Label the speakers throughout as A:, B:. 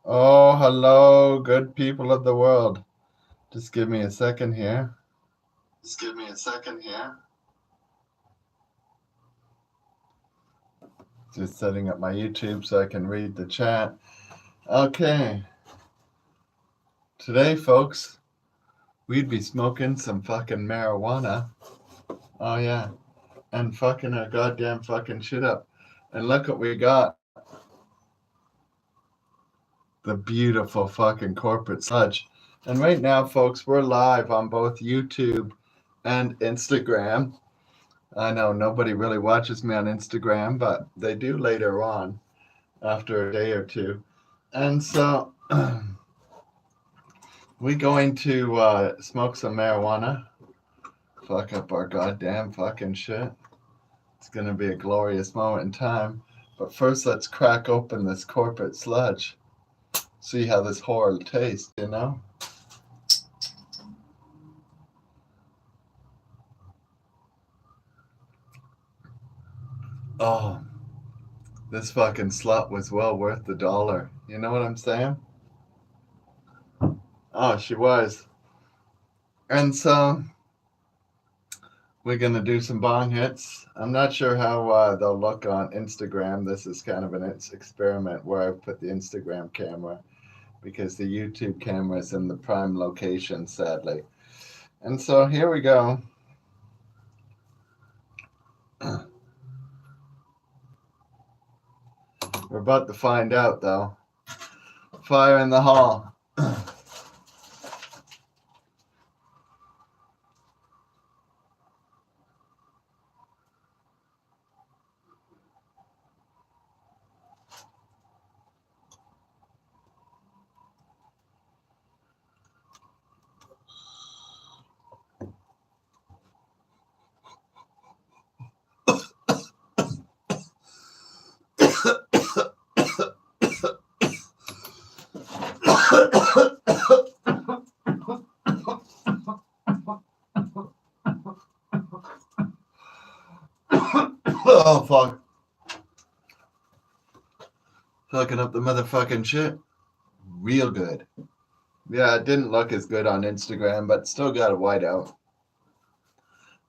A: Oh, hello, good people of the world. Just give me a second here.
B: Just give me a second here.
A: Just setting up my YouTube so I can read the chat. Okay. Today, folks, we'd be smoking some fucking marijuana. Oh, yeah. And fucking our goddamn fucking shit up. And look what we got. The beautiful fucking corporate sludge. And right now, folks, we're live on both YouTube and Instagram. I know nobody really watches me on Instagram, but they do later on after a day or two. And so we going to smoke some marijuana, fuck up our goddamn fucking shit. It's going to be a glorious moment in time. But first, let's crack open this corporate sludge. See how this whore tastes, you know? Oh, this fucking slut was well worth the dollar. You know what I'm saying? Oh, she was. And so we're going to do some bong hits. I'm not sure how they'll look on Instagram. This is kind of an experiment where I've put the Instagram camera because the YouTube camera is in the prime location, sadly. And so here we go. We're about to find out, though. Fire in the hall. Oh, fuck. Fucking up the motherfucking shit. Real good. Yeah, it didn't look as good on Instagram, but still got a white out.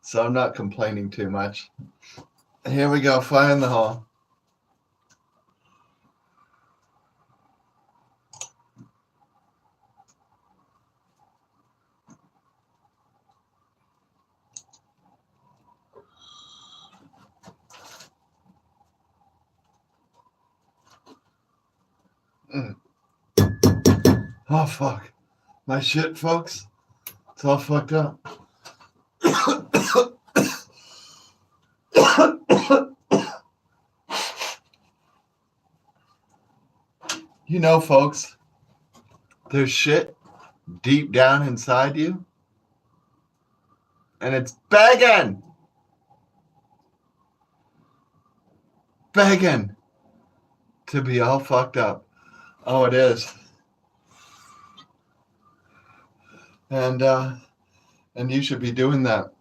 A: So I'm not complaining too much. Here we go, fire in the hall. Oh, fuck. My shit, folks. It's all fucked up. You know, folks, there's shit deep down inside you, and it's begging to be all fucked up. Oh, it is. And you should be doing that.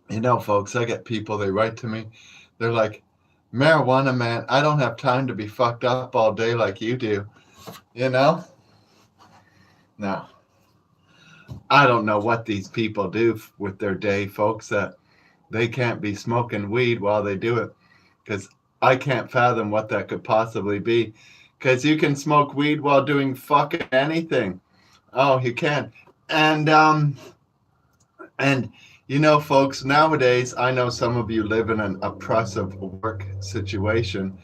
A: You know, folks, I get people, they write to me. They're like, marijuana, man, I don't have time to be fucked up all day like you do. You know? No. I don't know what these people do with their day, folks, that they can't be smoking weed while they do it. Because I can't fathom what that could possibly be. Because you can smoke weed while doing fucking anything. Oh, you can. And you know, folks, nowadays, I know some of you live in an oppressive work situation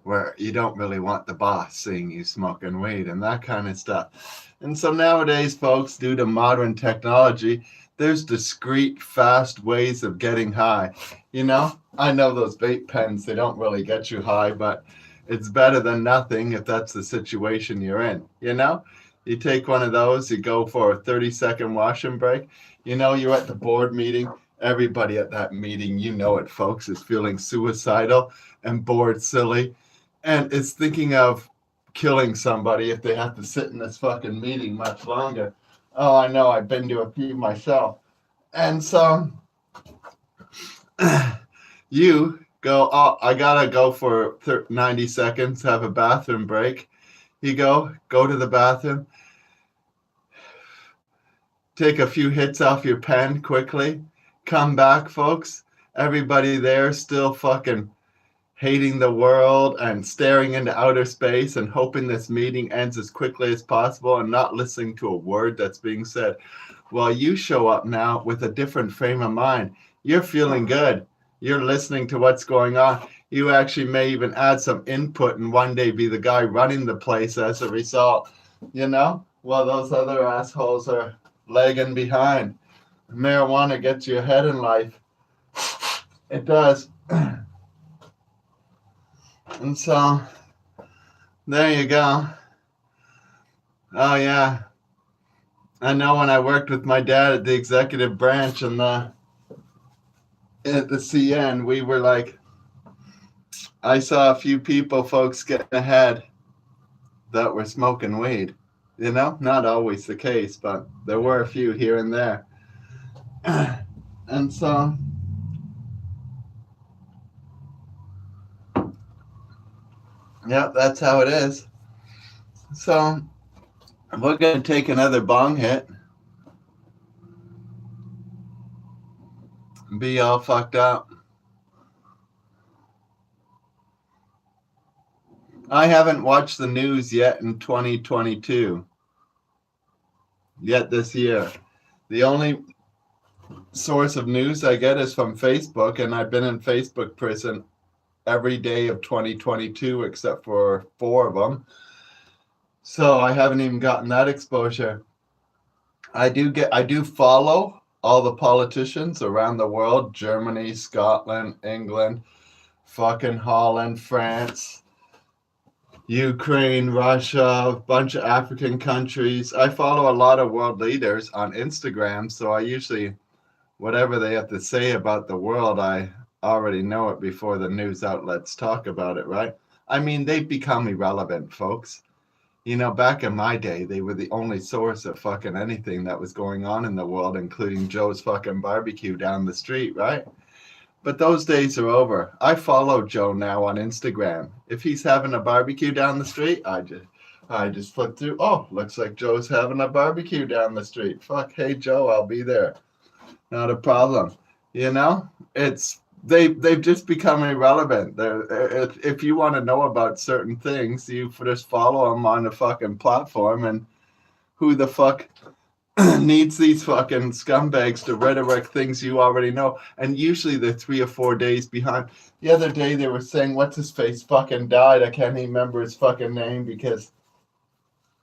A: where you don't really want the boss seeing you smoking weed and that kind of stuff. And so nowadays, folks, due to modern technology, there's discreet, fast ways of getting high. You know, I know those vape pens, they don't really get you high, but it's better than nothing if that's the situation you're in. You know, you take one of those, you go for a 30-second wash and break. You know, you're at the board meeting. Everybody at that meeting, you know it, folks, is feeling suicidal and bored silly and is thinking of killing somebody if they have to sit in this fucking meeting much longer. Oh, I know. I've been to a few myself. And so you go, oh, I got to go for 90 seconds, have a bathroom break. You go to the bathroom, take a few hits off your pen quickly, come back, folks. Everybody there still fucking hating the world and staring into outer space and hoping this meeting ends as quickly as possible and not listening to a word that's being said. Well, you show up now with a different frame of mind. You're feeling good. You're listening to what's going on. You actually may even add some input and one day be the guy running the place as a result. While those other assholes are lagging behind. Marijuana gets you ahead in life. It does. And so, there you go. Oh, yeah. I know when I worked with my dad at the executive branch and at the CN, we were like, I saw a few folks getting ahead that were smoking weed. Not always the case, but there were a few here and there. And so, yeah, that's how it is. So, we're going to take another bong hit. Be all fucked up. I haven't watched the news yet in 2022. Yet this year. The only source of news I get is from Facebook, and I've been in Facebook prison every day of 2022 except for 4 of them. So I haven't even gotten that exposure. I do follow all the politicians around the world, Germany, Scotland, England, fucking Holland, France, Ukraine, Russia, a bunch of African countries. I follow a lot of world leaders on Instagram, so I usually, whatever they have to say about the world, I already know it before the news outlets talk about it, right? I mean, they've become irrelevant, folks. Back in my day, they were the only source of fucking anything that was going on in the world, including Joe's fucking barbecue down the street, right? But those days are over. I follow Joe now on Instagram. If he's having a barbecue down the street, I just flip through. Oh, looks like Joe's having a barbecue down the street. Fuck, hey Joe, I'll be there. Not a problem. It's they've just become irrelevant. If you want to know about certain things, you just follow them on a fucking platform, and who the fuck needs these fucking scumbags to rhetoric things you already know? And usually they're 3 or 4 days behind. The other day they were saying, what's his face fucking died. I can't even remember his fucking name because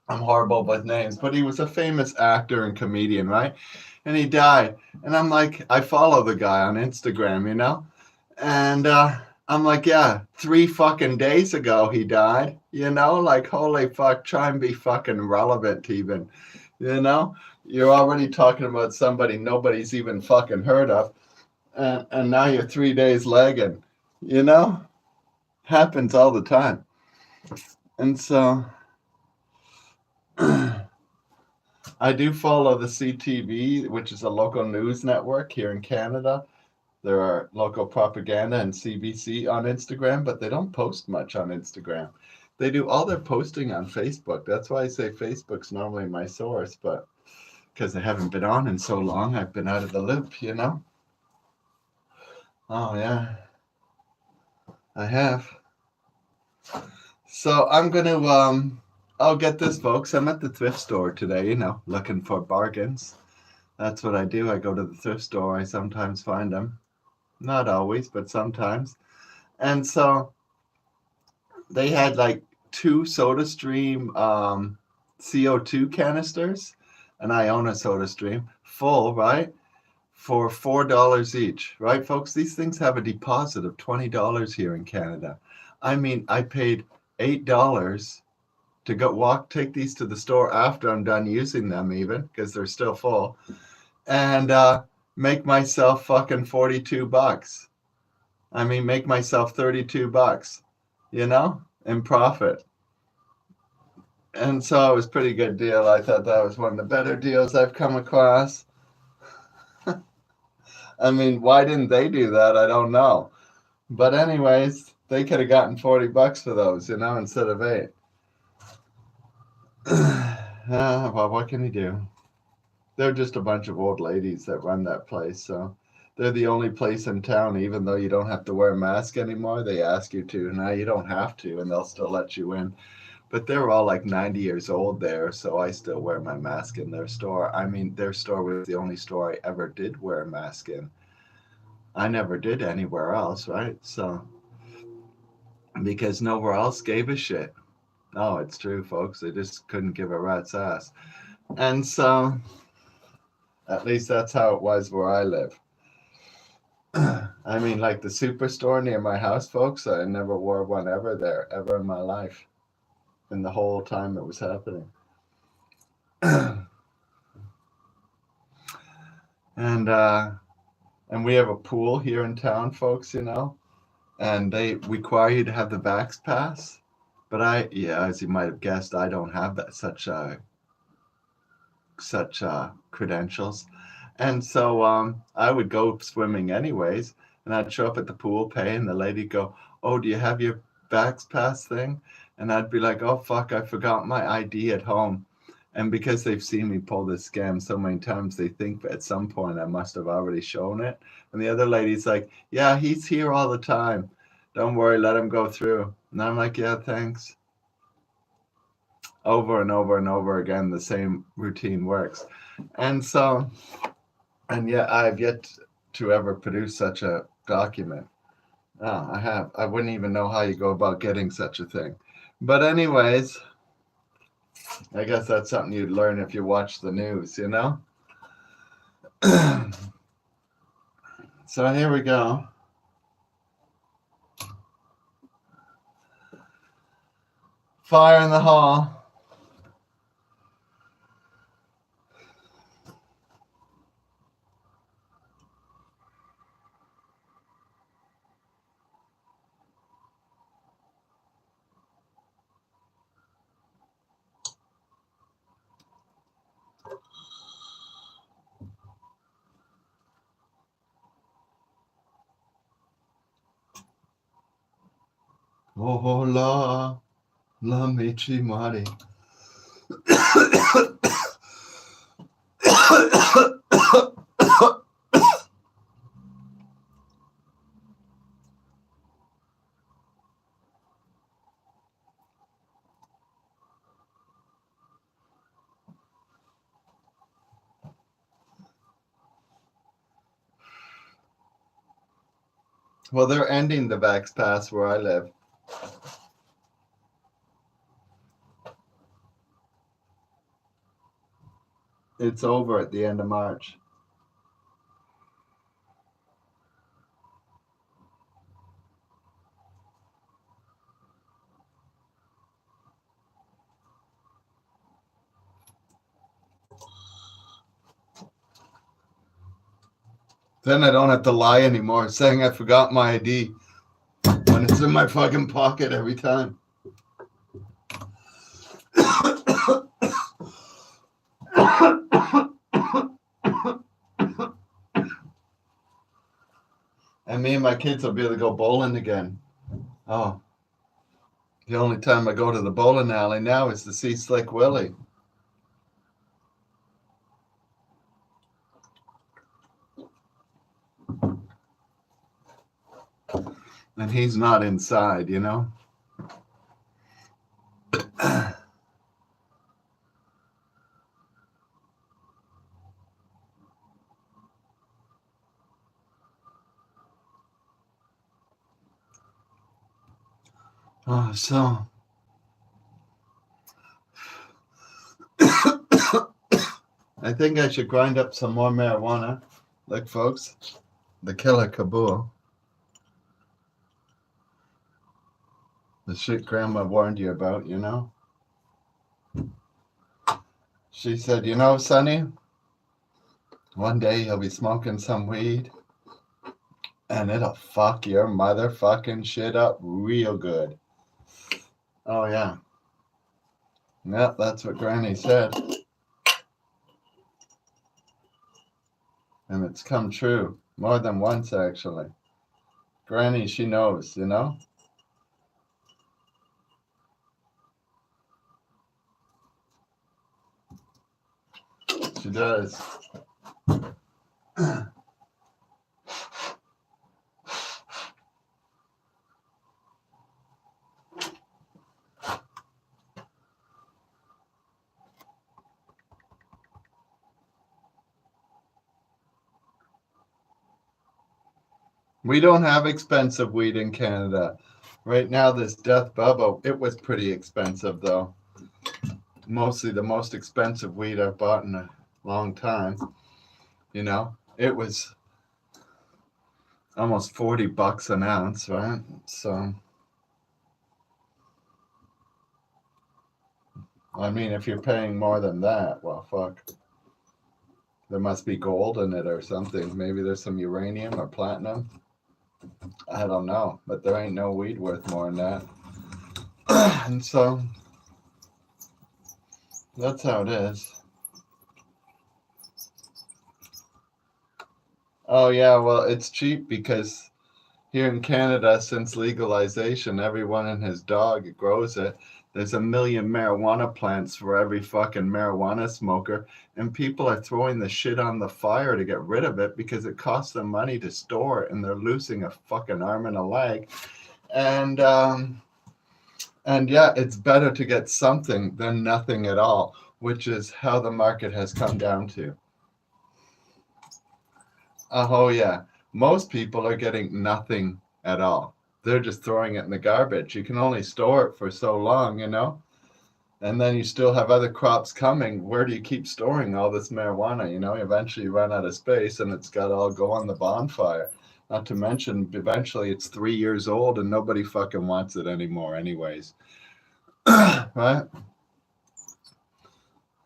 A: I'm horrible with names, but he was a famous actor and comedian, right? And he died. And I'm like, I follow the guy on Instagram, And I'm like, yeah, 3 fucking days ago he died, Like, holy fuck, try and be fucking relevant even, You're already talking about somebody nobody's even fucking heard of. And now you're 3 days lagging, Happens all the time. And so I do follow the CTV, which is a local news network here in Canada. There are local propaganda and CBC on Instagram, but they don't post much on Instagram. They do all their posting on Facebook. That's why I say Facebook's normally my source, but because I haven't been on in so long, I've been out of the loop, Oh, yeah. I have. So I'm going to... I'll get this, folks. I'm at the thrift store today, looking for bargains. That's what I do. I go to the thrift store. I sometimes find them. Not always, but sometimes. And so they had like 2 SodaStream CO2 canisters, and I own a SodaStream full, right? For $4 each, right, folks? These things have a deposit of $20 here in Canada. I mean, I paid $8 to take these to the store after I'm done using them, even because they're still full, and make myself fucking $42. I mean, make myself $32, in profit. And so it was a pretty good deal. I thought that was one of the better deals I've come across. I mean, why didn't they do that? I don't know. But anyways, they could have gotten $40 for those, instead of 8. Well, what can you do? They're just a bunch of old ladies that run that place, so they're the only place in town, even though you don't have to wear a mask anymore. They ask you to. Now you don't have to, and they'll still let you in. But they're all like 90 years old there, so I still wear my mask in their store. I mean, their store was the only store I ever did wear a mask in. I never did anywhere else, right? So, because nowhere else gave a shit. No, it's true, folks. They just couldn't give a rat's ass. And so, at least that's how it was where I live. I mean, like the superstore near my house, folks, I never wore one ever there, ever in my life, in the whole time it was happening. and and we have a pool here in town, folks, and they require you to have the Vax Pass. But yeah, as you might have guessed, I don't have that such credentials. And so I would go swimming anyways, and I'd show up at the pool, pay, and the lady'd go, "Oh, do you have your Vax Pass thing?" And I'd be like, "Oh, fuck, I forgot my ID at home." And because they've seen me pull this scam so many times, they think at some point I must have already shown it. And the other lady's like, "Yeah, he's here all the time. Don't worry, let him go through." And I'm like, "Yeah, thanks." Over and over and over again, the same routine works. And so, and yet I've yet to ever produce such a document. Oh, I have. I wouldn't even know how you go about getting such a thing. But anyways, I guess that's something you'd learn if you watch the news. So here we go. Fire in the hall. Oh la michi mari. Well, they're ending the Vax Pass where I live. It's over at the end of March. Then I don't have to lie anymore saying I forgot my ID when it's in my fucking pocket every time. And me and my kids will be able to go bowling again. Oh, the only time I go to the bowling alley now is to see Slick Willie. And he's not inside. Oh, so I think I should grind up some more marijuana. Look, folks, the killer Kabul. The shit Grandma warned you about. She said, Sonny, one day you'll be smoking some weed and it'll fuck your motherfucking shit up real good. Oh, yeah. Yep, that's what Granny said. And it's come true more than once, actually. Granny, she knows. she does. We don't have expensive weed in Canada. Right now, this Death Bubba, it was pretty expensive though. Mostly the most expensive weed I've bought in a long time. You know, it was almost $40 an ounce, right? So, I mean, if you're paying more than that, well, fuck. There must be gold in it or something. Maybe there's some uranium or platinum. I don't know, but there ain't no weed worth more than that. And so that's how it is. Oh, yeah, well, it's cheap because here in Canada, since legalization, everyone and his dog grows it. There's a million marijuana plants for every fucking marijuana smoker, and people are throwing the shit on the fire to get rid of it because it costs them money to store it, and they're losing a fucking arm and a leg. And yeah, it's better to get something than nothing at all, which is how the market has come down to. Oh, yeah. Most people are getting nothing at all. They're just throwing it in the garbage. You can only store it for so long, you know? And then you still have other crops coming. Where do you keep storing all this marijuana? You know, eventually you run out of space and it's got to all go on the bonfire. Not to mention, eventually it's 3 years old and nobody fucking wants it anymore, anyways. Right?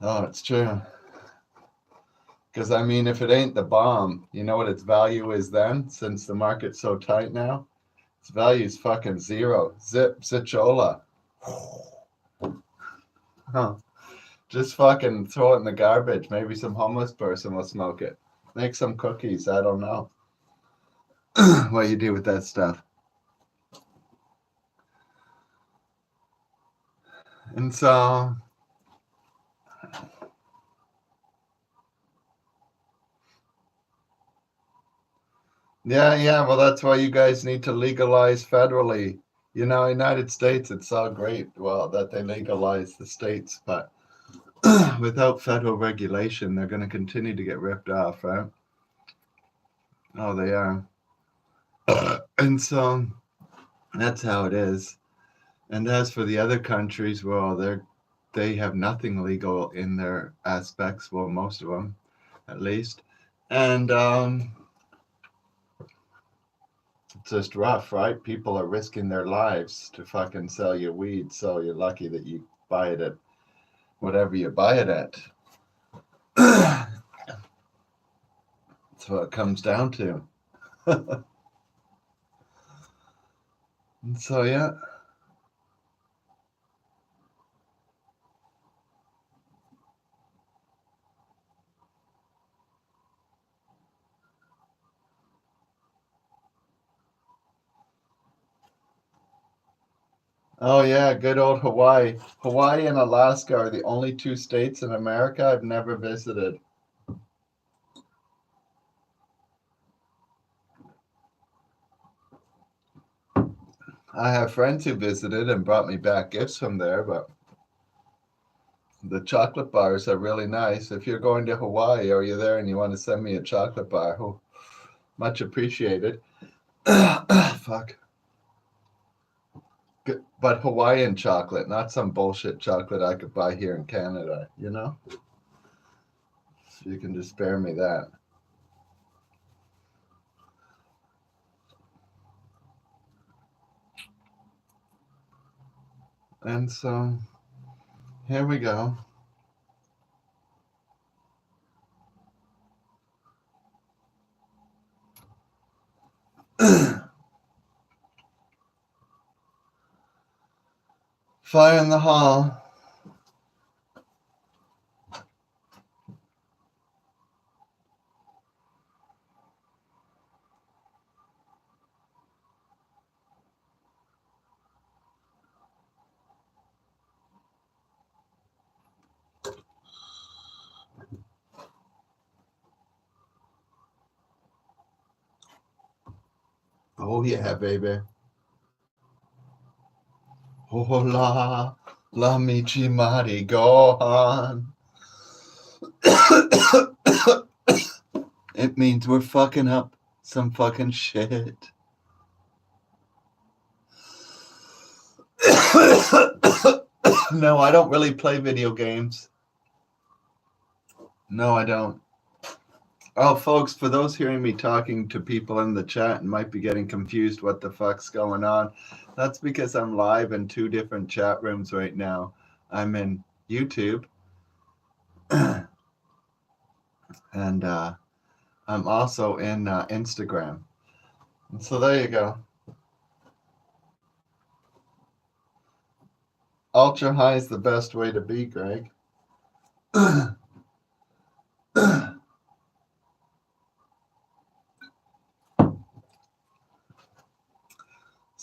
A: Oh, it's true. Because, I mean, if it ain't the bomb, you know what its value is then, since the market's so tight now? Its value is fucking zero. Zichola. Huh. Just fucking throw it in the garbage. Maybe some homeless person will smoke it. Make some cookies. I don't know what you do with that stuff. And so, yeah. Well, that's why you guys need to legalize federally. You know, United States, it's all great. Well, that they legalize the states, but without federal regulation, they're going to continue to get ripped off, right? Oh, they are. And so that's how it is. And as for the other countries, well, they have nothing legal in their aspects. Well, most of them, at least. And it's just rough, right? People are risking their lives to fucking sell you weed. So you're lucky that you buy it at whatever you buy it at. That's what it comes down to. And so, yeah. Oh, yeah, good old Hawaii. Hawaii and Alaska are the only two states in America I've never visited. I have friends who visited and brought me back gifts from there, but the chocolate bars are really nice. If you're going to Hawaii or you're there and you want to send me a chocolate bar, oh, much appreciated. Fuck. But Hawaiian chocolate, not some bullshit chocolate I could buy here in Canada, you know? So you can just spare me that. And so here we go. Fire in the hall. Oh yeah, baby. Hola, la michi mari gohan. It means we're fucking up some fucking shit. No, I don't really play video games. No, I don't. Oh, folks, for those hearing me talking to people in the chat and might be getting confused what the fuck's going on, that's because I'm live in 2 different chat rooms right now. I'm in YouTube and I'm also in Instagram. And so there you go. Ultra high is the best way to be, Greg.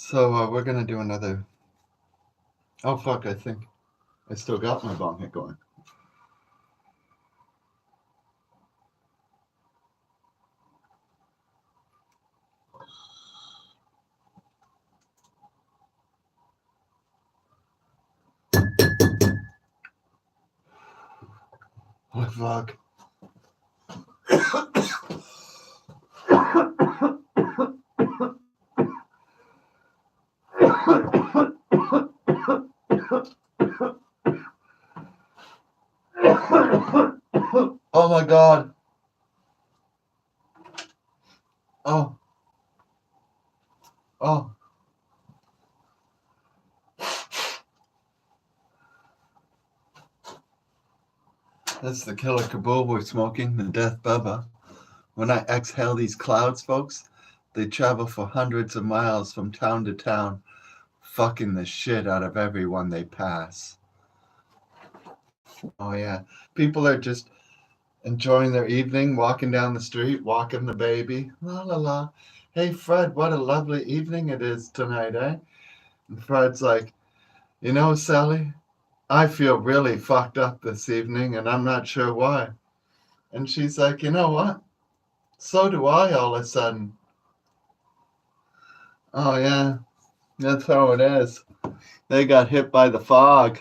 A: So we're going to do another. Oh, fuck, I think I still got my bong hit going. Oh, fuck. Oh my god. Oh. Oh. That's the Killer Kabul we're smoking, the Death Bubba. When I exhale these clouds, folks, they travel for hundreds of miles from town to town, fucking the shit out of everyone they pass. Oh yeah. People are just enjoying their evening, walking down the street, walking the baby. La la la. Hey Fred, what a lovely evening it is tonight, eh? And Fred's like, you know, Sally, I feel really fucked up this evening and I'm not sure why. And she's like, you know what? So do I all of a sudden. Oh yeah, that's how it is. They got hit by the fog.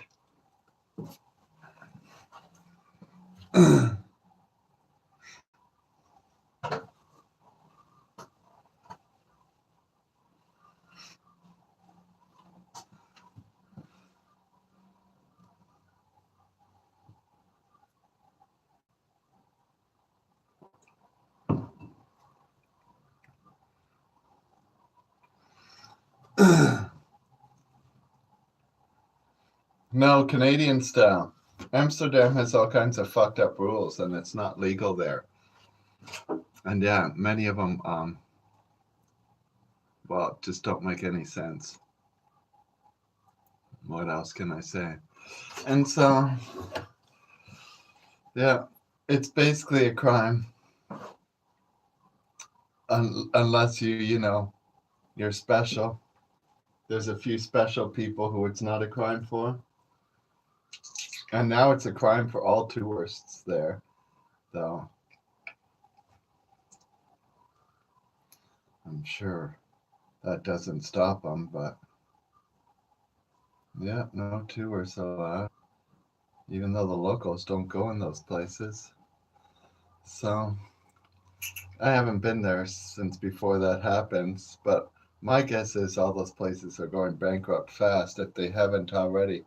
A: No, Canadian style. Amsterdam has all kinds of fucked up rules and it's not legal there. And yeah, many of them, well, just don't make any sense. What else can I say? And so, yeah, it's basically a crime. Unless you know, you're special. There's a few special people who it's not a crime for. And now it's a crime for all tourists there, though. I'm sure that doesn't stop them, but yeah, no tourists allowed, even though the locals don't go in those places. So I haven't been there since before that happens, but my guess is all those places are going bankrupt fast if they haven't already.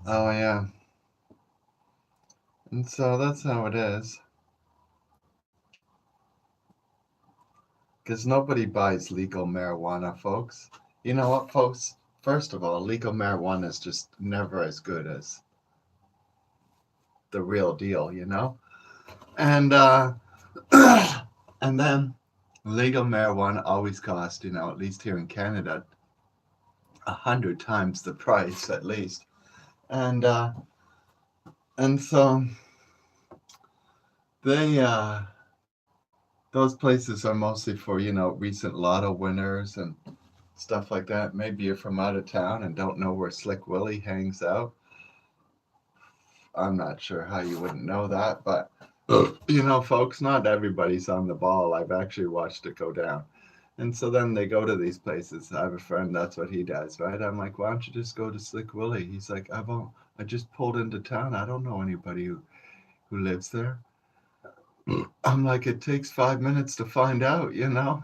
A: Oh, yeah. And so that's how it is. Because nobody buys legal marijuana, folks. You know what, folks? First of all, legal marijuana is just never as good as the real deal, you know? And and then legal marijuana always costs, you know, at least here in Canada, 100 times the price at least. And so they those places are mostly for, you know, recent lotto winners and stuff like that. Maybe you're from out of town and don't know where Slick Willie hangs out. I'm not sure how you wouldn't know that, but You know, folks, not everybody's on the ball. I've actually watched it go down. And so then they go to these places. I have a friend, that's what he does, right? I'm like, why don't you just go to Slick Willie? He's like, I just pulled into town. I don't know anybody who lives there. I'm like, it takes 5 minutes to find out, you know?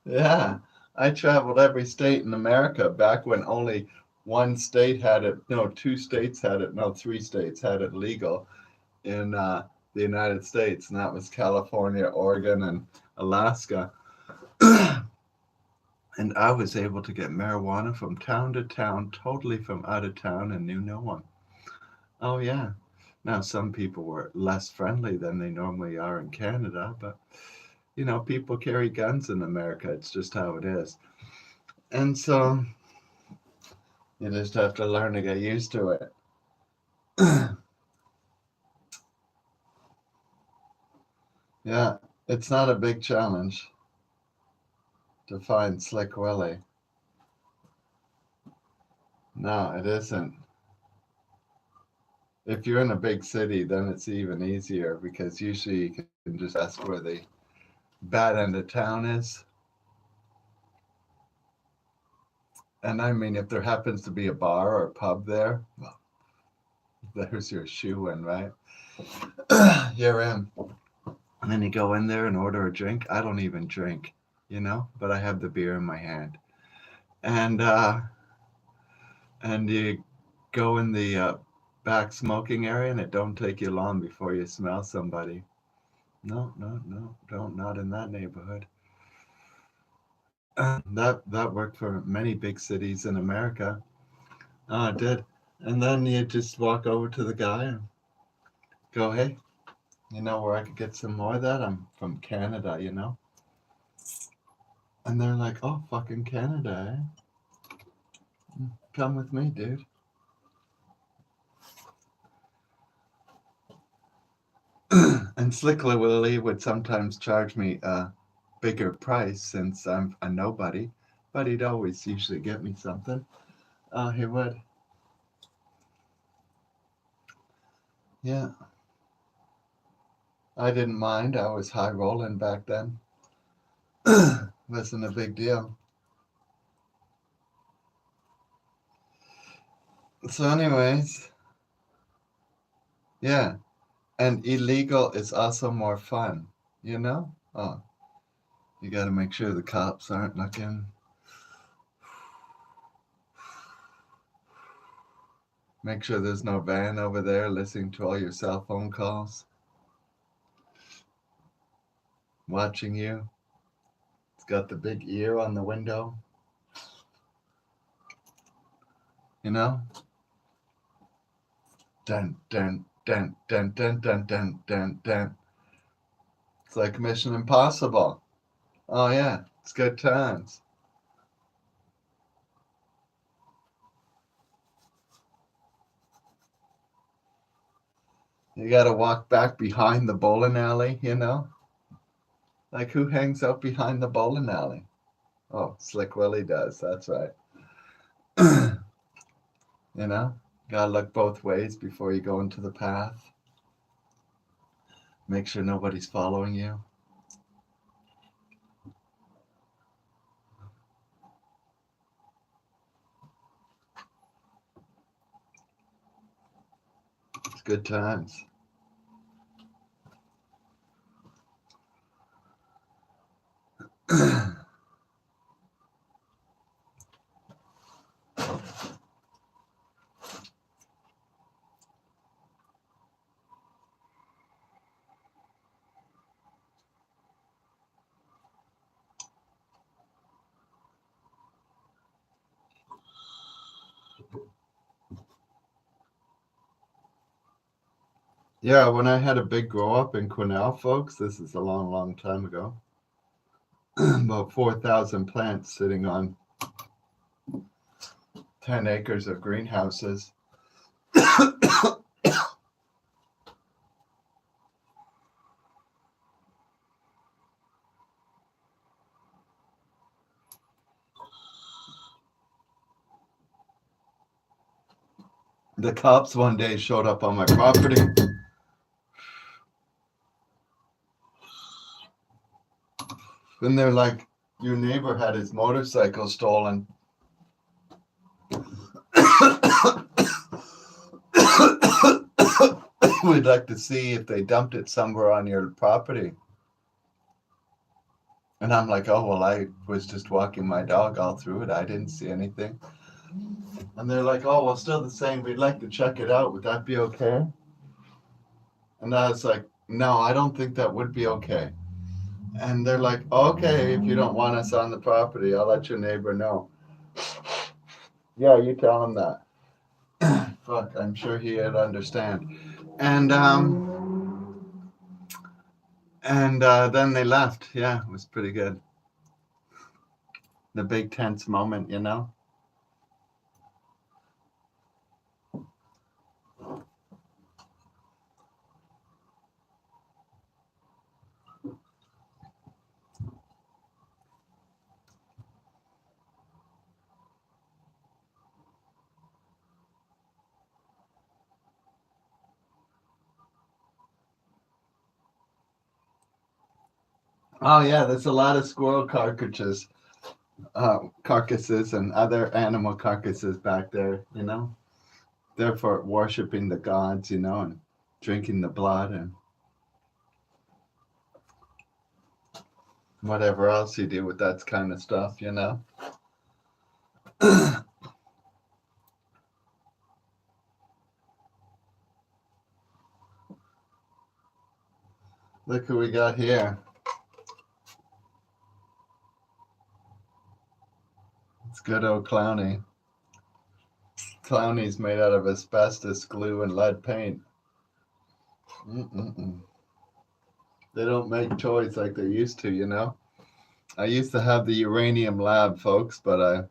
A: Yeah. I traveled every state in America back when only one state had it, no, two states had it, no, three states had it legal in the United States, and that was California, Oregon, and Alaska. And I was able to get marijuana from town to town, totally from out of town, and knew no one. Oh, yeah. Now, some people were less friendly than they normally are in Canada, but you know, people carry guns in America. It's just how it is. And so you just have to learn to get used to it. Yeah, it's not a big challenge to find Slick Willie. No, it isn't. If you're in a big city, then it's even easier because usually you can just ask where the bad end of town is. And I mean, if there happens to be a bar or a pub there, well, there's your shoe in, right? You're in. And then you go in there and order a drink. I don't even drink, you know, but I have the beer in my hand. And you go in the back smoking area, and it don't take you long before you smell somebody. No, no, no, don't, not in that neighborhood. That worked for many big cities in America. Oh, it did. And then you just walk over to the guy and go, hey, you know where I could get some more of that? I'm from Canada, you know? And they're like, oh, fucking Canada, eh? Come with me, dude. And Slick Willie would sometimes charge me a bigger price since I'm a nobody, but he'd always usually get me something. Oh, he would. Yeah, I didn't mind. I was high rolling back then. Wasn't a big deal. So, anyways, yeah. And illegal is also more fun, you know? Oh, you got to make sure the cops aren't looking. Make sure there's no van over there listening to all your cell phone calls, watching you. It's got the big ear on the window, you know? Dun, dun, dun, dun, dun, dun, dun, dun, dun. It's like Mission Impossible. Oh, yeah, it's good times. You got to walk back behind the bowling alley, you know? Like, who hangs out behind the bowling alley? Oh, Slick Willie does, that's right. You know? Gotta look both ways before you go into the path. Make sure nobody's following you. It's good times. Yeah, when I had a big grow up in Quesnel, folks, this is a long, long time ago, about 4,000 plants sitting on 10 acres of greenhouses. The cops one day showed up on my property. And they're like, your neighbor had his motorcycle stolen. We'd like to see if they dumped it somewhere on your property. And I'm like, oh, well, I was just walking my dog all through it. I didn't see anything. And they're like, oh, well, still the same. We'd like to check it out. Would that be okay? And I was like, no, I don't think that would be okay. And they're like, okay, if you don't want us on the property, I'll let your neighbor know. Yeah, you tell him that. Fuck, I'm sure he'd understand. And then they left. Yeah, it was pretty good. The big tense moment, you know? Oh yeah, there's a lot of squirrel carcasses and other animal carcasses back there, you know? They're for worshiping the gods, you know, and drinking the blood and whatever else you do with that kind of stuff, you know? Look who we got here. It's good old Clowny. Clowny's made out of asbestos, glue, and lead paint. Mm-mm-mm. They don't make toys like they used to, you know? I used to have the uranium lab, folks, but I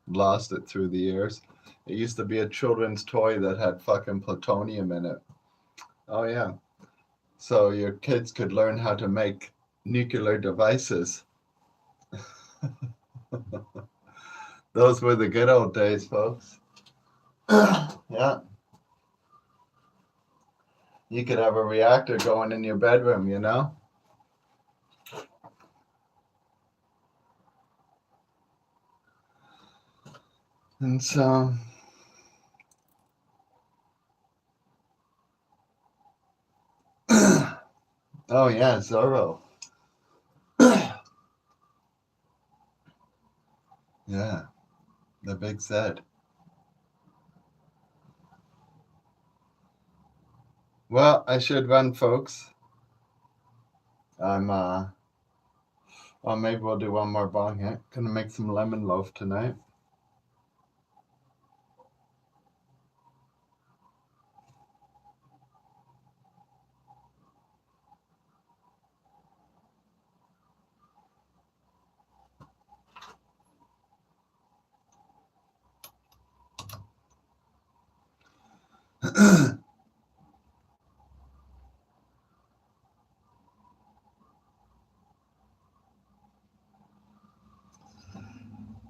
A: lost it through the years. It used to be a children's toy that had fucking plutonium in it. Oh, yeah. So your kids could learn how to make nuclear devices. Those were the good old days, folks. Yeah. You could have a reactor going in your bedroom, you know? And so, oh yeah, Zorro. Yeah, the big Zed. Well, I should run, folks. I'm well, maybe we'll do one more bong hit. Gonna make some lemon loaf tonight.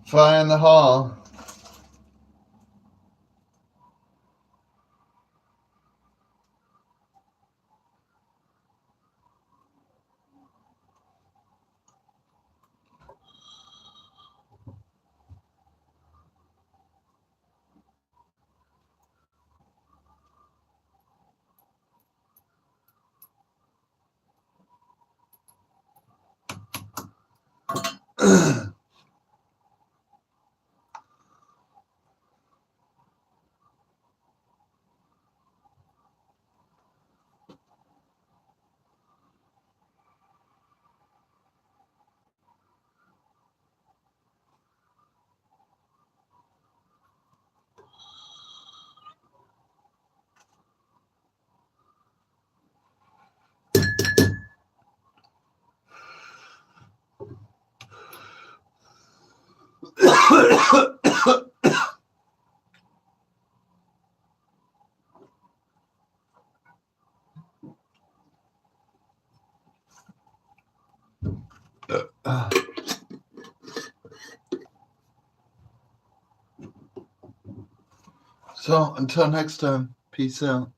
A: Fly in the hall. So until next time, peace out.